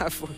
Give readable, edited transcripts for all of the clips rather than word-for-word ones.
A full.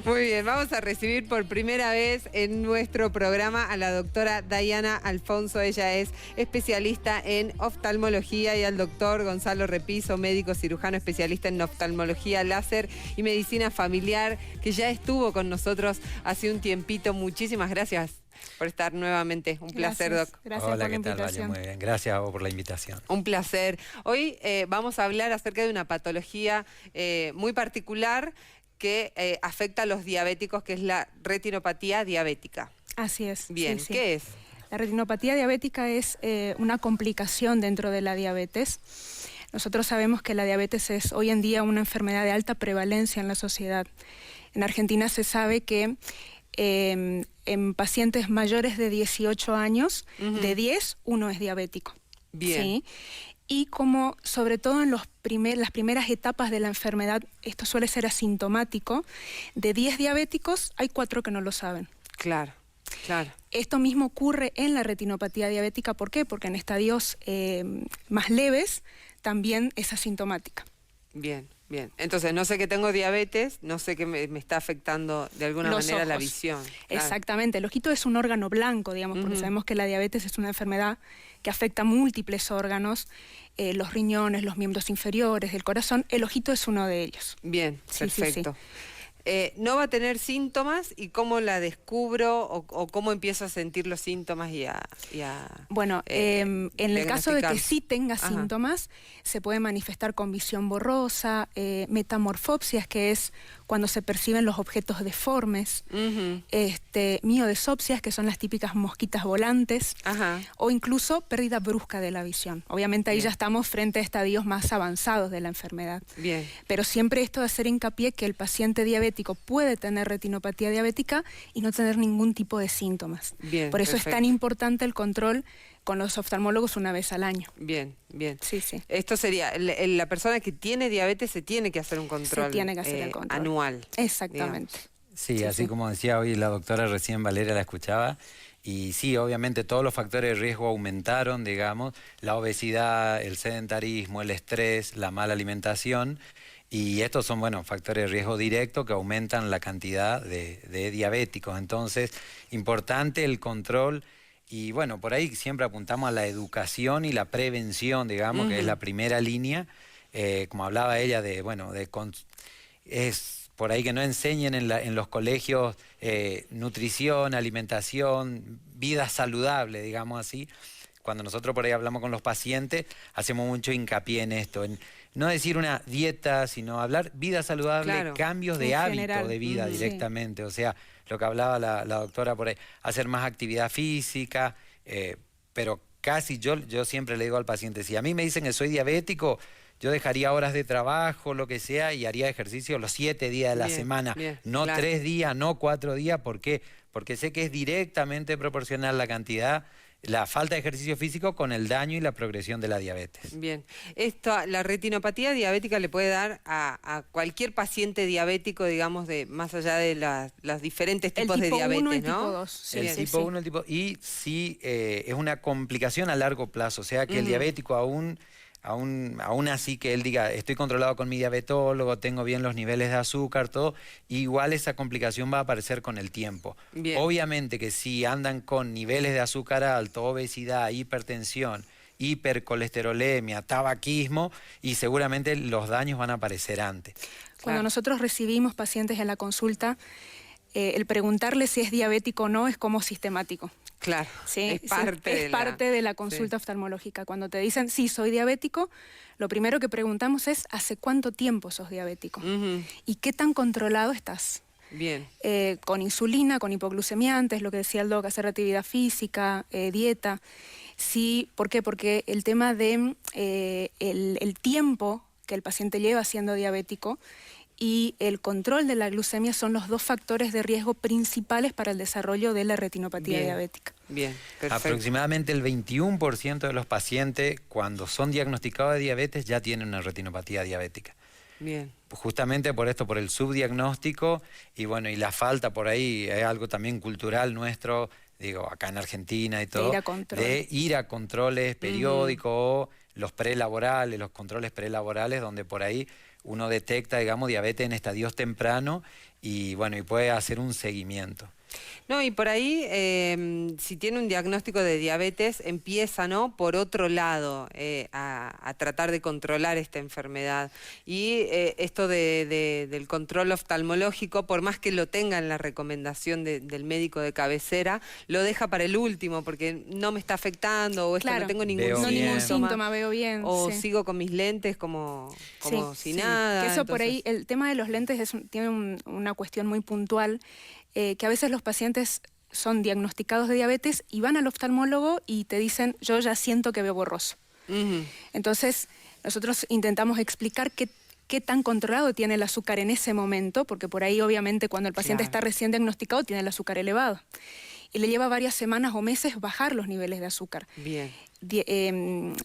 Muy bien, vamos a recibir por primera vez en nuestro programa a la doctora Dayana Alfonso. Ella es especialista en oftalmología, y al doctor Gonzalo Repiso, médico cirujano especialista en oftalmología láser y medicina familiar, que ya estuvo con nosotros hace un tiempito. Muchísimas gracias por estar nuevamente. Un placer, Doc. Gracias. Hola, por la invitación. Muy bien, gracias a vos por la invitación. Un placer. Hoy vamos a hablar acerca de una patología muy particular que afecta a los diabéticos, que es la retinopatía diabética. Así es. Bien, sí, sí. ¿Qué es? La retinopatía diabética es una complicación dentro de la diabetes. Nosotros sabemos que la diabetes es hoy en día una enfermedad de alta prevalencia en la sociedad. En Argentina se sabe que en pacientes mayores de 18 años, de 10, uno es diabético. Bien. ¿Sí? Y como sobre todo en las primeras etapas de la enfermedad, esto suele ser asintomático, de 10 diabéticos hay 4 que no lo saben. Claro, claro. Esto mismo ocurre en la retinopatía diabética. ¿Por qué? Porque en estadios más leves también es asintomática. Bien, bien. Entonces, no sé que tengo diabetes, no sé que me está afectando de alguna manera la visión. Claro. Exactamente. El ojito es un órgano blanco, digamos, porque sabemos que la diabetes es una enfermedad que afecta múltiples órganos, los riñones, los miembros inferiores, el corazón. El ojito es uno de ellos. Bien, perfecto. Sí. ¿No va a tener síntomas? ¿Y cómo la descubro o cómo empiezo a sentir los síntomas Bueno, en el caso de que sí tenga Ajá. síntomas, se puede manifestar con visión borrosa, metamorfopsias, que es cuando se perciben los objetos deformes, miodesopsias, que son las típicas mosquitas volantes, Ajá. o incluso pérdida brusca de la visión. Obviamente ahí ya estamos frente a estadios más avanzados de la enfermedad. Bien. Pero siempre esto de hacer hincapié que el paciente diabético puede tener retinopatía diabética y no tener ningún tipo de síntomas. Bien, por eso perfecto. es tan importante el control con los oftalmólogos una vez al año. Bien, bien. Sí, sí. Esto sería, la persona que tiene diabetes se tiene que hacer un control, Se tiene que hacer el control anual. Exactamente. Digamos. Sí, así como decía hoy la doctora recién, Valeria la escuchaba, y sí, obviamente todos los factores de riesgo aumentaron, digamos, la obesidad, el sedentarismo, el estrés, la mala alimentación, y estos son, bueno, factores de riesgo directo que aumentan la cantidad de diabéticos. Entonces, importante el control. Y bueno, por ahí siempre apuntamos a la educación y la prevención, digamos, que es la primera línea. Como hablaba ella es por ahí que no enseñen en los colegios nutrición, alimentación, vida saludable, digamos así. Cuando nosotros por ahí hablamos con los pacientes, hacemos mucho hincapié en esto, en no decir una dieta, sino hablar vida saludable, Claro. cambios de hábito de vida directamente. O sea, lo que hablaba la doctora por ahí, hacer más actividad física, pero casi yo siempre le digo al paciente, si a mí me dicen que soy diabético, yo dejaría horas de trabajo, lo que sea, y haría ejercicio los 7 días de la semana, no claro. 3 días, no 4 días. ¿Por qué? Porque sé que es directamente proporcional la cantidad, la falta de ejercicio físico con el daño y la progresión de la diabetes. Bien. La retinopatía diabética le puede dar a cualquier paciente diabético, digamos, más allá de los diferentes tipos de diabetes, ¿no? El ¿no? tipo 2. Sí, El tipo 1, el tipo... Y sí, es una complicación a largo plazo, o sea que el diabético aún así que él diga, estoy controlado con mi diabetólogo, tengo bien los niveles de azúcar, todo, igual esa complicación va a aparecer con el tiempo. Bien. Obviamente que si andan con niveles de azúcar alto, obesidad, hipertensión, hipercolesterolemia, tabaquismo, y seguramente los daños van a aparecer antes. Cuando nosotros recibimos pacientes en la consulta, el preguntarle si es diabético o no es como sistemático. Claro, Sí, es parte de la consulta oftalmológica. Cuando te dicen, sí, soy diabético, lo primero que preguntamos es, ¿hace cuánto tiempo sos diabético? ¿Y qué tan controlado estás? Bien. Con insulina, con hipoglucemia antes, lo que decía el doc, hacer actividad física, dieta. Sí, ¿por qué? Porque el tema de el tiempo que el paciente lleva siendo diabético y el control de la glucemia son los 2 factores de riesgo principales para el desarrollo de la retinopatía diabética. Bien, perfecto. Aproximadamente el 21% de los pacientes, cuando son diagnosticados de diabetes, ya tienen una retinopatía diabética. Bien. Justamente por esto, por el subdiagnóstico y bueno, y la falta por ahí, es algo también cultural nuestro, digo, acá en Argentina y todo, de ir a controles periódicos, los prelaborales, los controles prelaborales, donde por ahí uno detecta, digamos, diabetes en estadios tempranos y bueno, y puede hacer un seguimiento. No, y por ahí, si tiene un diagnóstico de diabetes, empieza, ¿no?, por otro lado, a tratar de controlar esta enfermedad. Y esto del control oftalmológico, por más que lo tenga en la recomendación del médico de cabecera, lo deja para el último, porque no me está afectando, o esto no tengo ningún síntoma, veo bien. O sigo con mis lentes como si nada. Que eso por ahí, el tema de los lentes tiene una cuestión muy puntual, que a veces los pacientes son diagnosticados de diabetes y van al oftalmólogo y te dicen, yo ya siento que veo borroso. Entonces, nosotros intentamos explicar qué tan controlado tiene el azúcar en ese momento, porque por ahí obviamente cuando el paciente está recién diagnosticado tiene el azúcar elevado. Y le lleva varias semanas o meses bajar los niveles de azúcar. Bien.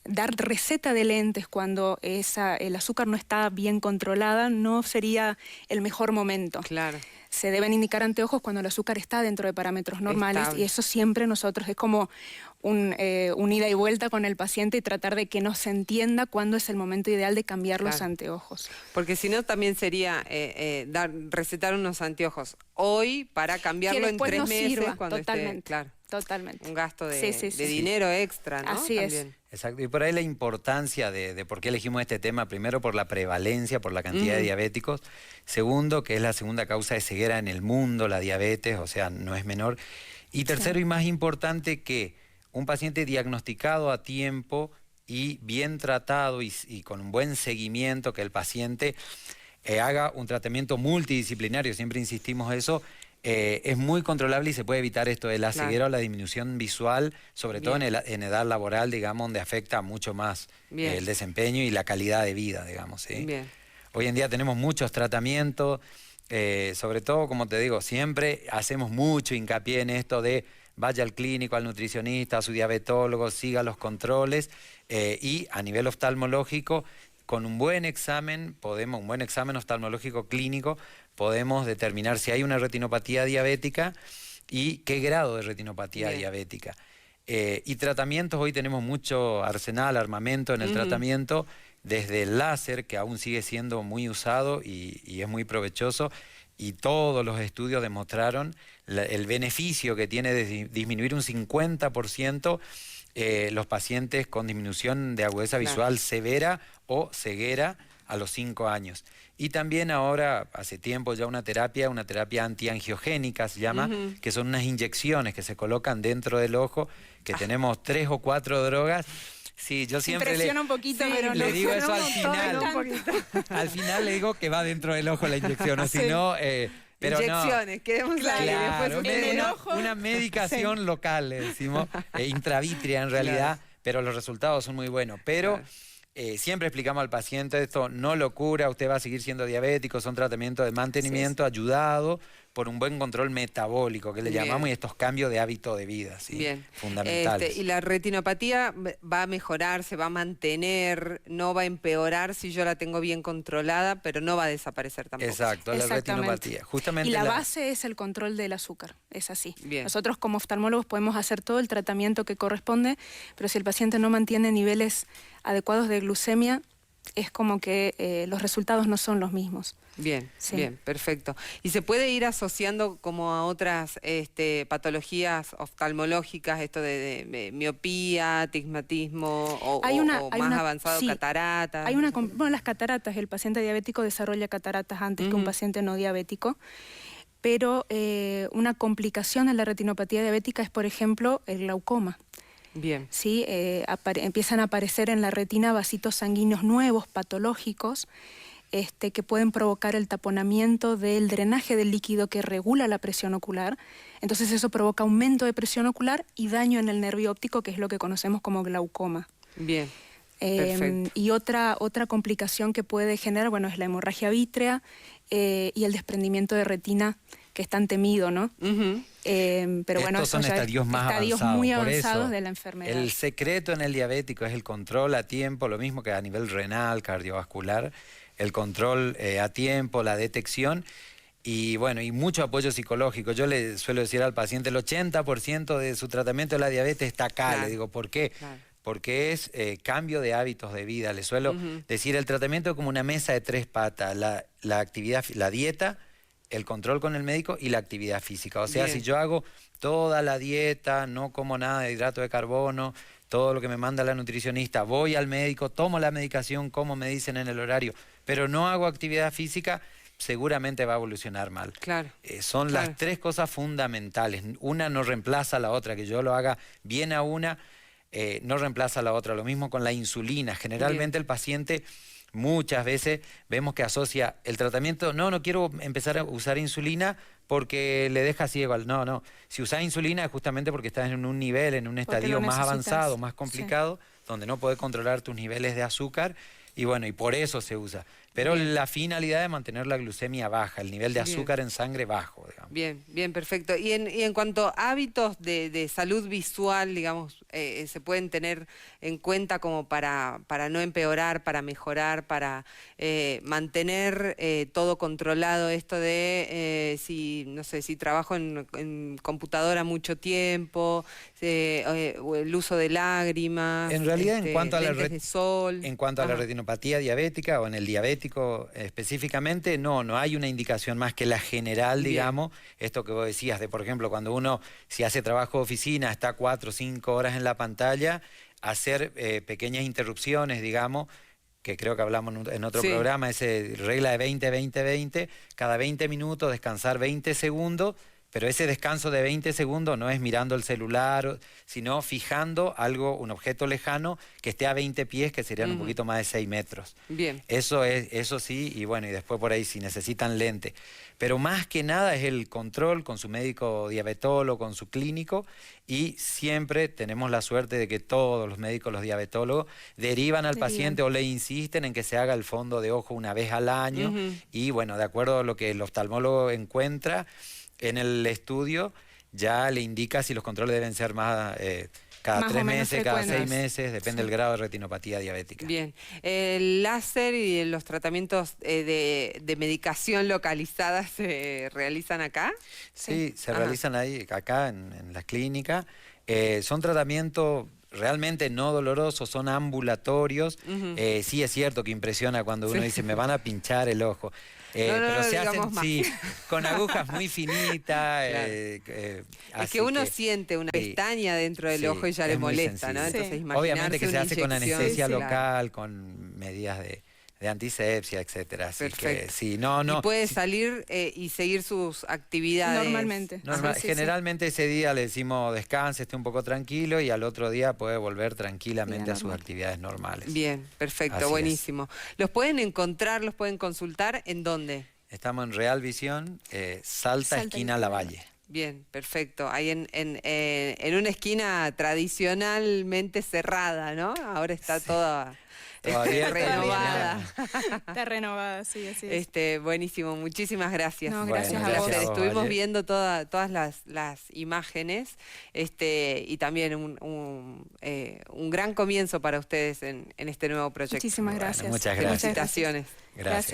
Dar receta de lentes cuando el azúcar no está bien controlada no sería el mejor momento. Claro. Se deben indicar anteojos cuando el azúcar está dentro de parámetros normales. Estable. Y eso siempre nosotros es como un ida y vuelta con el paciente y tratar de que nos entienda cuándo es el momento ideal de cambiar los anteojos. Porque si no también sería recetar unos anteojos hoy para cambiarlo en 3 meses. Sirva, cuando totalmente. Claro. Totalmente. Un gasto de dinero extra, ¿no? Así también. es. Exacto. Y por ahí la importancia de por qué elegimos este tema, primero por la prevalencia, por la cantidad de diabéticos. Segundo, que es la segunda causa de ceguera en el mundo, la diabetes, o sea, no es menor. Y tercero y más importante, que un paciente diagnosticado a tiempo y bien tratado y con un buen seguimiento, que el paciente haga un tratamiento multidisciplinario, siempre insistimos eso, es muy controlable y se puede evitar esto de la ceguera o la disminución visual, sobre todo en edad laboral, digamos, donde afecta mucho más el desempeño y la calidad de vida, digamos. ¿Sí? Bien. Hoy en día tenemos muchos tratamientos, sobre todo, como te digo, siempre hacemos mucho hincapié en esto de vaya al clínico, al nutricionista, a su diabetólogo, siga los controles y a nivel oftalmológico, con un buen examen, un buen examen oftalmológico clínico, podemos determinar si hay una retinopatía diabética y qué grado de retinopatía diabética. Y tratamientos, hoy tenemos mucho arsenal, armamento en el tratamiento, desde el láser, que aún sigue siendo muy usado y es muy provechoso, y todos los estudios demostraron el beneficio que tiene de disminuir un 50% los pacientes con disminución de agudeza visual severa o ceguera a los 5 años. Y también ahora, hace tiempo ya una terapia antiangiogénica se llama, que son unas inyecciones que se colocan dentro del ojo, que tenemos 3 o 4 drogas. Sí, yo siempre le digo eso al final. Al final le digo que va dentro del ojo la inyección, o si no... pero inyecciones, quedemos claro, una medicación local, le decimos, intravítrea en realidad, pero los resultados son muy buenos. Pero siempre explicamos al paciente, esto no lo cura, usted va a seguir siendo diabético, son tratamientos de mantenimiento ayudado por un buen control metabólico, que le llamamos, y estos cambios de hábito de vida, ¿sí? Fundamentales. Y la retinopatía va a mejorar, se va a mantener, no va a empeorar si yo la tengo bien controlada, pero no va a desaparecer tampoco. Exacto, la retinopatía. Justamente y la base es el control del azúcar, es así. Bien. Nosotros como oftalmólogos podemos hacer todo el tratamiento que corresponde, pero si el paciente no mantiene niveles adecuados de glucemia, es como que los resultados no son los mismos. Bien, bien, perfecto. ¿Y se puede ir asociando como a otras patologías oftalmológicas, esto de miopía, astigmatismo o más avanzado, cataratas? Bueno, las cataratas, el paciente diabético desarrolla cataratas antes que un paciente no diabético, pero una complicación en la retinopatía diabética es, por ejemplo, el glaucoma. Bien. ¿Sí? Empiezan a aparecer en la retina vasitos sanguíneos nuevos, patológicos, que pueden provocar el taponamiento del drenaje del líquido que regula la presión ocular. Entonces eso provoca aumento de presión ocular y daño en el nervio óptico, que es lo que conocemos como glaucoma. Bien. Perfecto. Y otra complicación que puede generar, bueno, es la hemorragia vítrea y el desprendimiento de retina, que es tan temido, ¿no? Pero bueno, estos son estadios más avanzados. Muy avanzados de la enfermedad. El secreto en el diabético es el control a tiempo, lo mismo que a nivel renal, cardiovascular, el control a tiempo, la detección y bueno, y mucho apoyo psicológico. Yo le suelo decir al paciente, el 80% de su tratamiento de la diabetes está acá. Le digo, ¿por qué? porque es cambio de hábitos de vida. Le suelo decir el tratamiento es como una mesa de 3 patas, la actividad, la dieta, el control con el médico y la actividad física. O sea, si yo hago toda la dieta, no como nada de hidrato de carbono, todo lo que me manda la nutricionista, voy al médico, tomo la medicación como me dicen en el horario, pero no hago actividad física, seguramente va a evolucionar mal. Claro. Son las 3 cosas fundamentales. Una no reemplaza a la otra, que yo lo haga bien a una, no reemplaza a la otra. Lo mismo con la insulina. Generalmente el paciente muchas veces vemos que asocia el tratamiento, no quiero empezar a usar insulina porque le deja ciego. No. Si usás insulina es justamente porque estás en un nivel, en un estadio más avanzado, más complicado, donde no podés controlar tus niveles de azúcar. Y bueno, y por eso se usa. Pero la finalidad es mantener la glucemia baja, el nivel de azúcar en sangre bajo, digamos. Bien, perfecto. Y en cuanto a hábitos de salud visual, digamos, se pueden tener en cuenta como para no empeorar, para mejorar, para mantener todo controlado, esto de no sé, si trabajo en computadora mucho tiempo, o el uso de lágrimas, en realidad, en cuanto a lentes de sol. En cuanto a la retinopatía diabética o en el diabético específicamente, no hay una indicación más que la general, digamos. Esto que vos decías de, por ejemplo, cuando uno, si hace trabajo de oficina, está 4 o 5 horas en la pantalla, hacer pequeñas interrupciones, digamos, que creo que hablamos en otro programa, esa regla de 20-20-20, cada 20 minutos descansar 20 segundos, pero ese descanso de 20 segundos no es mirando el celular, sino fijando algo, un objeto lejano que esté a 20 pies, que serían un poquito más de 6 metros. Bien. Eso sí, y bueno, y después por ahí si necesitan lente. Pero más que nada es el control con su médico diabetólogo, con su clínico, y siempre tenemos la suerte de que todos los médicos, los diabetólogos, derivan al paciente o le insisten en que se haga el fondo de ojo una vez al año, y bueno, de acuerdo a lo que el oftalmólogo encuentra en el estudio, ya le indica si los controles deben ser más cada 3 meses, cada 6 meses, depende del grado de retinopatía diabética. Bien. ¿El láser y los tratamientos de medicación localizada se realizan acá? Sí, se realizan ahí, acá en la clínica. Son tratamientos realmente no dolorosos, son ambulatorios. Sí es cierto que impresiona cuando uno dice, me van a pinchar el ojo. Pero se hacen con agujas muy finitas. Es que uno siente una pestaña dentro del ojo y ya le molesta, ¿no? Entonces, obviamente que se hace con anestesia local, con medidas de antisepsia, etcétera. Así que sí, y puede salir y seguir sus actividades. Normalmente. Generalmente ese día le decimos descanse, esté un poco tranquilo, y al otro día puede volver tranquilamente a sus actividades normales. Bien, perfecto, buenísimo. ¿Los pueden encontrar, los pueden consultar en dónde? Estamos en Real Visión, Salta, esquina Lavalle. Bien, perfecto. Ahí en una esquina tradicionalmente cerrada, ¿no? Ahora está toda... renovada. Está renovada, sí, así es. Buenísimo, muchísimas gracias. No, gracias a vos. Estuvimos Valle. viendo todas las imágenes, y también un gran comienzo para ustedes en este nuevo proyecto. Muchísimas gracias. Muchas gracias. Felicitaciones. Gracias.